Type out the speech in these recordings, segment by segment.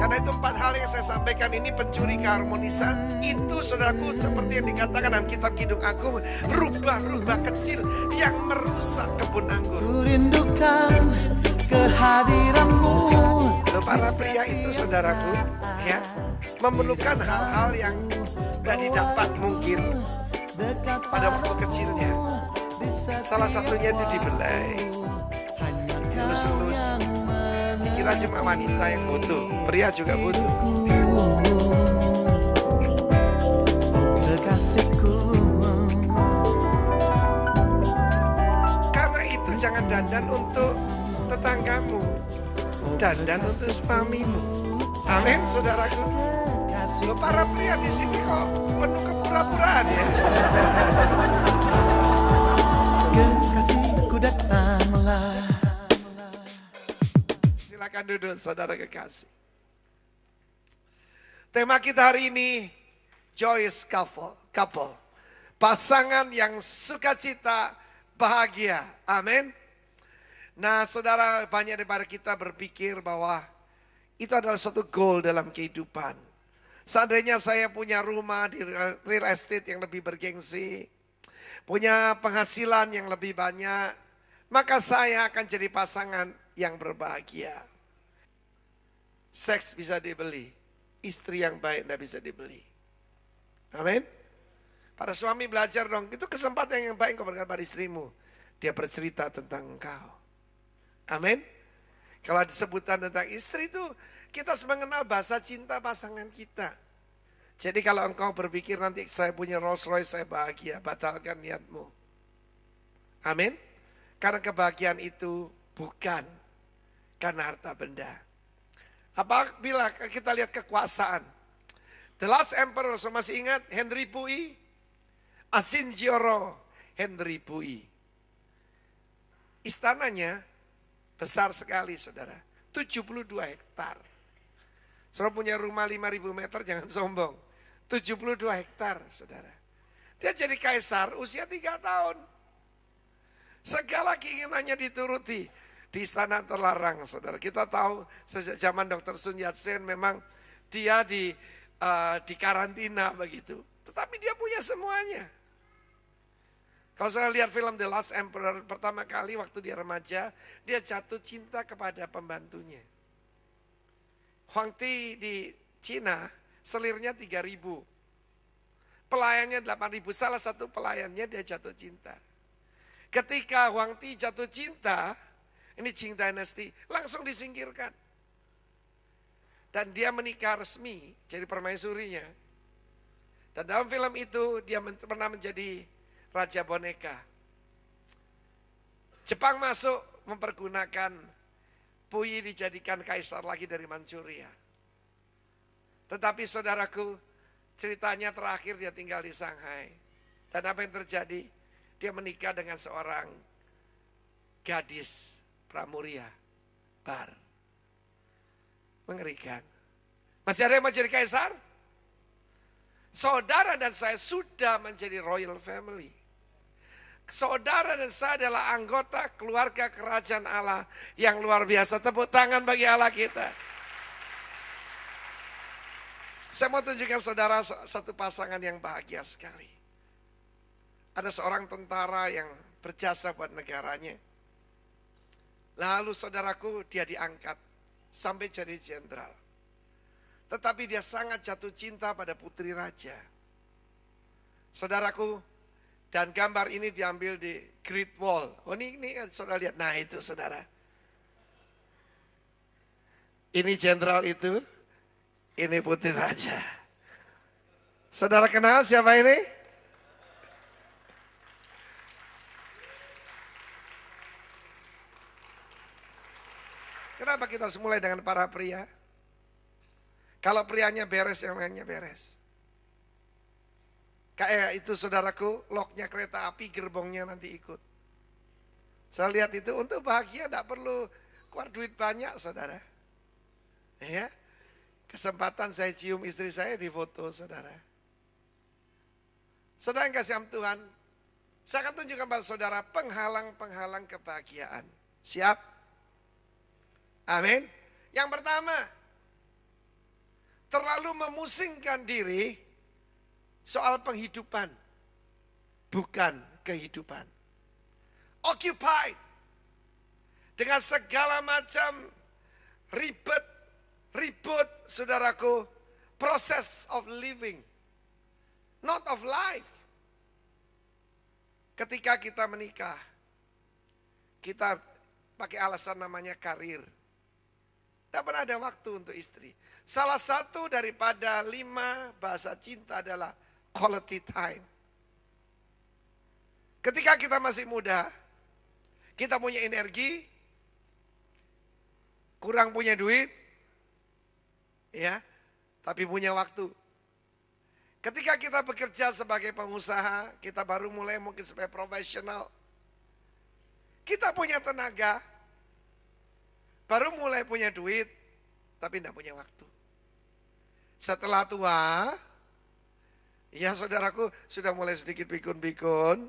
Karena itu 4 hal yang saya sampaikan ini pencuri keharmonisan. Itu saudaraku seperti yang dikatakan dalam kitab Kidung Agung, rubah-rubah kecil yang merusak kebun anggur. Ku rindukan kehadiranmu. Loh, para pria itu saudaraku ya memerlukan hal-hal yang tidak didapat mungkin pada waktu kecilnya. Salah satunya itu dibelai, dilus-elus. Dikira cuma wanita yang butuh, pria juga butuh. Karena itu jangan dandan untuk tetanggamu, dandan untuk suamimu. Amin, saudaraku. Loh, para pria di sini kok penuh kepura-puraan ya. Kekasihku datanglah. Silakan duduk, saudara kekasih. Tema kita hari ini, joyous couple. Pasangan yang sukacita, bahagia. Amin. Nah, saudara, banyak daripada kita berpikir bahwa itu adalah suatu goal dalam kehidupan. Seandainya saya punya rumah di real estate yang lebih bergengsi, punya penghasilan yang lebih banyak, maka saya akan jadi pasangan yang berbahagia. Seks bisa dibeli, istri yang baik tidak bisa dibeli. Amin. Para suami belajar dong, itu kesempatan yang baik kau berkata pada istrimu. Dia bercerita tentang engkau. Amin. Kalau disebutan tentang istri itu, kita harus mengenal bahasa cinta pasangan kita. Jadi kalau engkau berpikir nanti saya punya Rolls Royce, saya bahagia, batalkan niatmu. Amin. Karena kebahagiaan itu bukan karena harta benda. Apabila kita lihat kekuasaan. The Last Emperor, so masih ingat Henry Pui? Asinjoro Henry Pui. Istananya besar sekali saudara, 72 hektar. Saudara punya rumah 5.000 meter jangan sombong. 72 hektar saudara. Dia jadi kaisar usia 3 tahun. Segala keinginannya dituruti. Di istana terlarang saudara. Kita tahu sejak zaman Dr. Sun Yat-sen memang dia di karantina begitu. Tetapi dia punya semuanya. Kalau saya lihat film The Last Emperor pertama kali waktu dia remaja, dia jatuh cinta kepada pembantunya. Huangti di Cina selirnya 3.000. Pelayannya 8.000, salah satu pelayannya dia jatuh cinta. Ketika Huangti jatuh cinta, ini Qing Dynasty, langsung disingkirkan. Dan dia menikah resmi, jadi permaisurinya. Dan dalam film itu dia pernah menjadi raja boneka. Jepang masuk mempergunakan Puyi dijadikan kaisar lagi dari Manchuria. Tetapi saudaraku, ceritanya terakhir dia tinggal di Shanghai. Dan apa yang terjadi? Dia menikah dengan seorang gadis pramuria, bar. Mengerikan. Masih ada yang mau jadi kaisar? Saudara dan saya sudah menjadi royal family. Saudara dan saya adalah anggota keluarga kerajaan Allah yang luar biasa. Tepuk tangan bagi Allah kita. Saya mau tunjukkan saudara satu pasangan yang bahagia sekali. Ada seorang tentara yang berjasa buat negaranya. Lalu saudaraku dia diangkat sampai jadi jenderal. Tetapi dia sangat jatuh cinta pada putri raja. Saudaraku, dan gambar ini diambil di Great Wall. Oh ini saudara lihat, nah itu saudara. Ini jenderal itu, ini putri raja. Saudara kenal siapa ini? Kenapa kita harus mulai dengan para pria? Kalau prianya beres, yang lainnya beres. Kayak itu saudaraku, loknya kereta api, gerbongnya nanti ikut. Saya lihat itu untuk bahagia tidak perlu keluar duit banyak saudara. Ya, kesempatan saya cium istri saya di foto saudara. Saudara yang kasih Tuhan, saya akan tunjukkan pada saudara penghalang-penghalang kebahagiaan. Siap? Amin. Yang pertama, terlalu memusingkan diri soal penghidupan, bukan kehidupan. Occupied dengan segala macam ribut, saudaraku, process of living, not of life. Ketika kita menikah, kita pakai alasan namanya karir. Tidak pernah ada waktu untuk istri. Salah satu daripada 5 bahasa cinta adalah quality time. Ketika kita masih muda, kita punya energi, kurang punya duit, ya, tapi punya waktu. Ketika kita bekerja sebagai pengusaha, kita baru mulai mungkin sebagai profesional. Kita punya tenaga, baru mulai punya duit, tapi tidak punya waktu. Setelah tua, ya saudaraku sudah mulai sedikit pikun-pikun,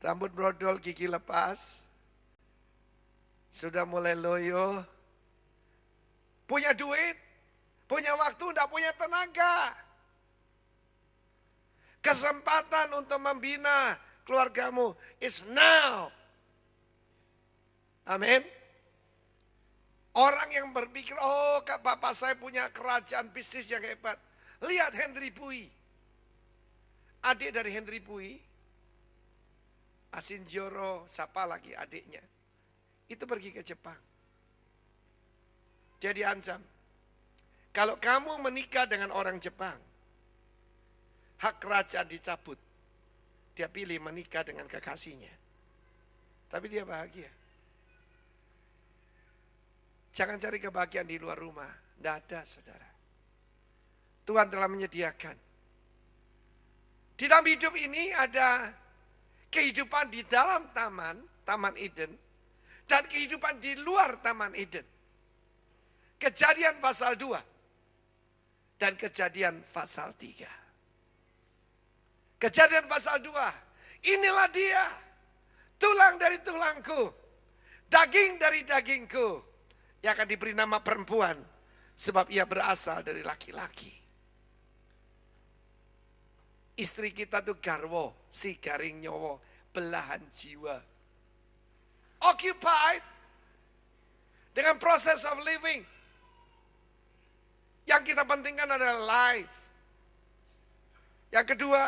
rambut brodol, gigi lepas, sudah mulai loyo, punya duit, punya waktu, tidak punya tenaga. Kesempatan untuk membina keluargamu is now. Amin. Orang yang berpikir, oh kak bapak saya punya kerajaan bisnis yang hebat. Lihat Henry Pui. Adik dari Henry Pui, Asinjoro, siapa lagi adiknya. Itu pergi ke Jepang. Jadi ancam. Kalau kamu menikah dengan orang Jepang, hak kerajaan dicabut. Dia pilih menikah dengan kekasihnya. Tapi dia bahagia. Jangan cari kebahagiaan di luar rumah. Tidak ada, saudara. Tuhan telah menyediakan. Di dalam hidup ini ada kehidupan di dalam Taman Eden. Dan kehidupan di luar Taman Eden. Kejadian pasal 2. Dan kejadian pasal 3. Kejadian pasal 2. Inilah dia. Tulang dari tulangku. Daging dari dagingku. Yang akan diberi nama perempuan. Sebab ia berasal dari laki-laki. Istri kita tuh garwo. Si garing nyowo. Belahan jiwa. Occupied. Dengan proses of living. Yang kita pentingkan adalah life. Yang kedua,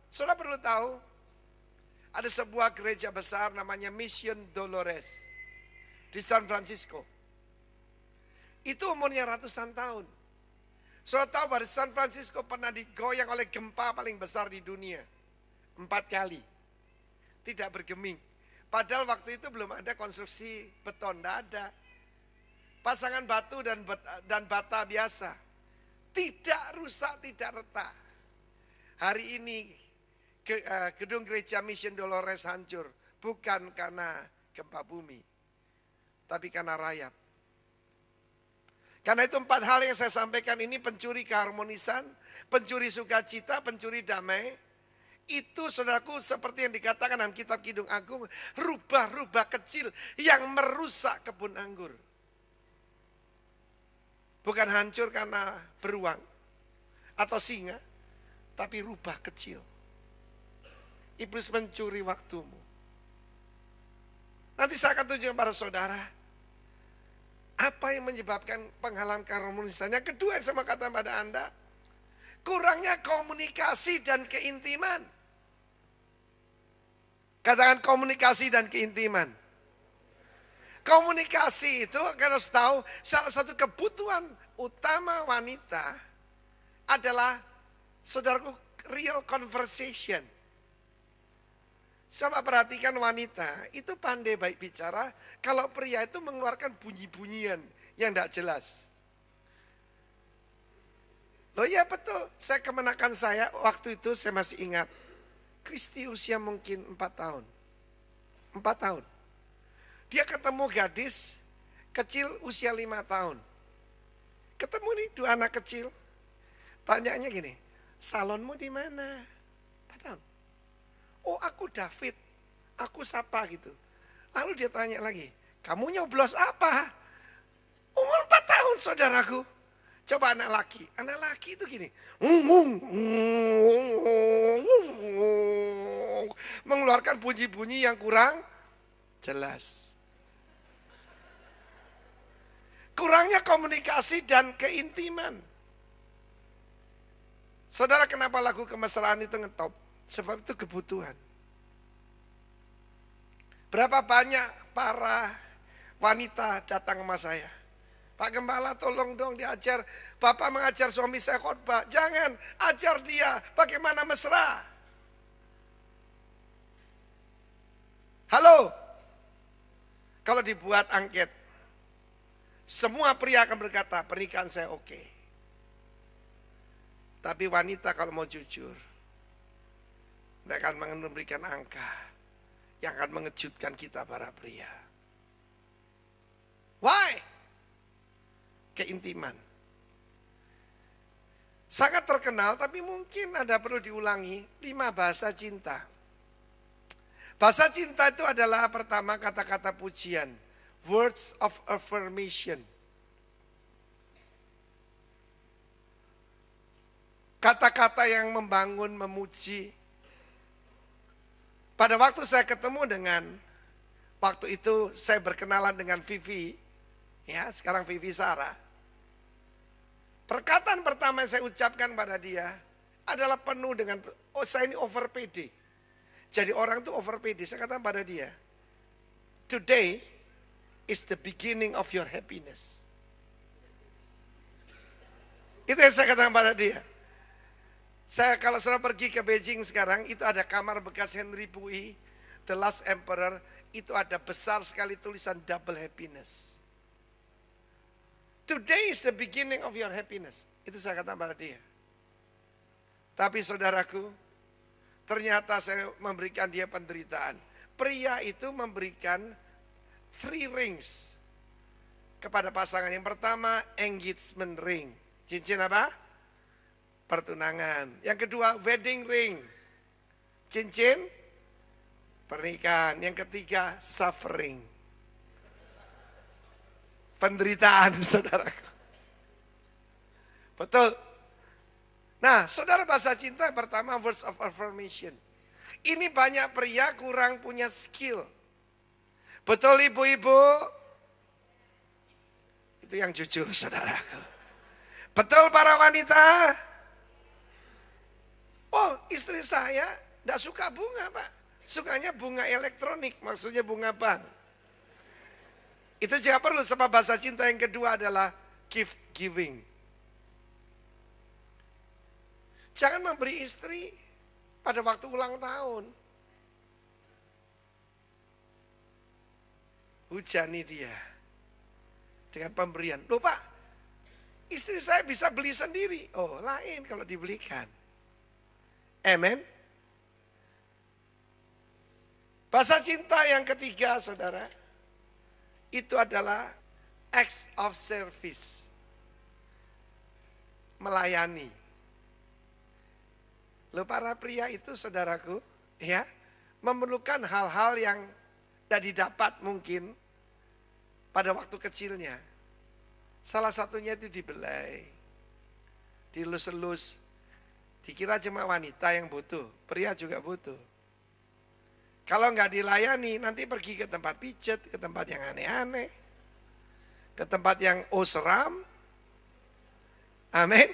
saudara perlu tahu, ada sebuah gereja besar namanya Mission Dolores di San Francisco. Itu umurnya ratusan tahun. Saudara tahu bahwa San Francisco pernah digoyang oleh gempa paling besar di dunia. 4 kali. Tidak bergeming. Padahal waktu itu belum ada konstruksi beton, tidak ada. Pasangan batu dan bata biasa. Tidak rusak, tidak retak. Hari ini gedung gereja Mission Dolores hancur. Bukan karena gempa bumi. Tapi karena rayap. Karena itu 4 hal yang saya sampaikan ini pencuri keharmonisan, pencuri sukacita, pencuri damai. Itu saudaraku seperti yang dikatakan dalam kitab Kidung Agung, rubah-rubah kecil yang merusak kebun anggur. Bukan hancur karena beruang atau singa, tapi rubah kecil. Iblis mencuri waktumu. Nanti saya akan tunjukkan pada saudara, apa yang menyebabkan penghalang keharmonisan. Yang kedua yang saya mau katakan pada Anda, kurangnya komunikasi dan keintiman. Katakan komunikasi dan keintiman. Komunikasi itu harus tahu salah satu kebutuhan utama wanita adalah, saudaraku, real conversation. Coba perhatikan wanita, itu pandai baik bicara, kalau pria itu mengeluarkan bunyi-bunyian yang tidak jelas. Loh iya betul, saya kemenakan saya, waktu itu saya masih ingat. Kristi usia mungkin 4 tahun. 4 tahun. Dia ketemu gadis kecil usia 5 tahun. Ketemu nih 2 anak kecil. Tanyanya gini, salonmu di mana? 4 tahun. Oh aku David, aku siapa gitu. Lalu dia tanya lagi, kamu nyoblos apa? Saudaraku, coba anak laki. Anak laki itu gini. Mengeluarkan bunyi-bunyi yang kurang jelas. Kurangnya komunikasi dan keintiman. Saudara, kenapa lagu kemesraan itu ngetop? Sebab itu kebutuhan. Berapa banyak para wanita datang sama saya. Pak Gembala, tolong dong diajar. Bapak mengajar suami saya khotbah. Jangan, ajar dia bagaimana mesra. Halo. Kalau dibuat angket, semua pria akan berkata, pernikahan saya oke. Tapi wanita kalau mau jujur, dia akan memberikan angka yang akan mengejutkan kita para pria. Why? Keintiman. Sangat terkenal, tapi mungkin Anda perlu diulangi 5 bahasa cinta. Bahasa cinta itu adalah pertama kata-kata pujian. Words of affirmation. Kata-kata yang membangun, memuji. Pada waktu saya ketemu dengan, waktu itu saya berkenalan dengan Vivi, ya sekarang Vivi Sarah. Perkataan pertama yang saya ucapkan pada dia adalah penuh dengan, oh saya ini over pede. Jadi orang itu over pede, saya katakan pada dia, today is the beginning of your happiness. Itu yang saya katakan pada dia. Saya kalau sudah pergi ke Beijing sekarang, itu ada kamar bekas Henry Pui, The Last Emperor, itu ada besar sekali tulisan double happiness. Today is the beginning of your happiness. Itu saya katakan pada dia. Tapi saudaraku, ternyata saya memberikan dia penderitaan. Pria itu memberikan 3 rings kepada pasangan. Yang pertama, engagement ring. Cincin apa? Pertunangan. Yang kedua, wedding ring. Cincin pernikahan. Yang ketiga, suffering. Penderitaan, saudaraku. Betul. Nah, saudara, bahasa cinta pertama, words of affirmation. Ini banyak pria kurang punya skill. Betul ibu-ibu? Itu yang jujur, saudaraku. Betul para wanita? Oh, istri saya tidak suka bunga, Pak. Sukanya bunga elektronik, maksudnya bunga bank. Itu juga perlu, sebab bahasa cinta yang kedua adalah gift giving. Jangan memberi istri pada waktu ulang tahun. Hujani dia dengan pemberian. Loh Pak, istri saya bisa beli sendiri. Oh, lain kalau dibelikan. Amen. Bahasa cinta yang ketiga, saudara, itu adalah acts of service. Melayani. Loh, para pria itu, saudaraku, ya, memerlukan hal-hal yang tidak didapat mungkin pada waktu kecilnya. Salah satunya itu dibelai, dilus-elus. Dikira cuma wanita yang butuh, pria juga butuh. Kalau nggak dilayani, nanti pergi ke tempat pijet, ke tempat yang aneh-aneh, ke tempat yang seram. Amin.